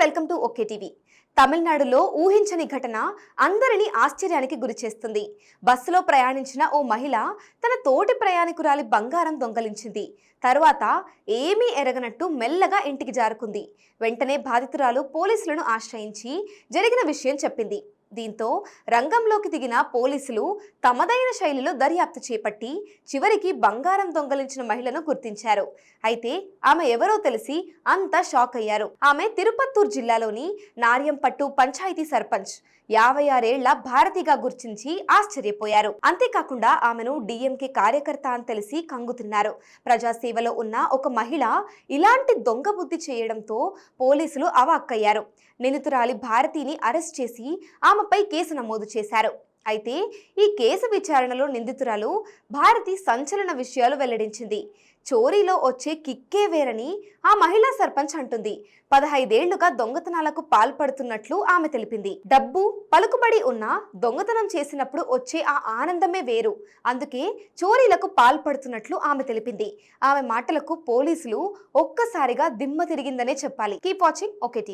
Welcome to okay TV. తమిళనాడులో ఊహించని ఘటన అందరినీ ఆశ్చర్యానికి గురిచేస్తుంది. బస్సులో ప్రయాణించిన ఓ మహిళ తన తోటి ప్రయాణికురాలి బంగారం దొంగలించింది. తరువాత ఏమీ ఎరగనట్టు మెల్లగా ఇంటికి జారుకుంది. వెంటనే బాధితురాలు పోలీసులను ఆశ్రయించి జరిగిన విషయం చెప్పింది. దీంతో రంగంలోకి దిగిన పోలీసులు తమదైన శైలిలో దర్యాప్తు చేపట్టి చివరికి బంగారం దొంగలించిన మహిళను గుర్తించారు. అయితే ఆమె ఎవరో తెలిసి అంతా షాక్ అయ్యారు. ఆమె తిరుపత్తూర్ జిల్లాలోని నార్యంపట్టు పంచాయతీ సర్పంచ్ 56 ఏళ్ల భారతిగా గుర్తించి ఆశ్చర్యపోయారు. అంతేకాకుండా ఆమెను డిఎంకే కార్యకర్త అని తెలిసి కంగుతిన్నారు. ప్రజాసేవలో ఉన్న ఒక మహిళ ఇలాంటి దొంగ బుద్ధి చేయడంతో పోలీసులు అవాక్కయ్యారు. నిందితురాలి భారతిని అరెస్ట్ చేసి ఆమెపై కేసు నమోదు చేశారు. అయితే ఈ కేసు విచారణలో నిందితురాలు భారతి సంచలన విషయాలు వెల్లడించింది. చోరీలో వచ్చే కిక్కే వేరని ఆ మహిళా సర్పంచ్ అంటుంది. 15 ఏళ్లుగా దొంగతనాలకు పాల్పడుతున్నట్లు ఆమె తెలిపింది. డబ్బు పలుకుబడి ఉన్న దొంగతనం చేసినప్పుడు వచ్చే ఆ ఆనందమే వేరు. అందుకే చోరీలకు పాల్పడుతున్నట్లు ఆమె తెలిపింది. ఆమె మాటలకు పోలీసులు ఒక్కసారిగా దిమ్మ తిరిగిందనే చెప్పాలి. Keep watching okay TV.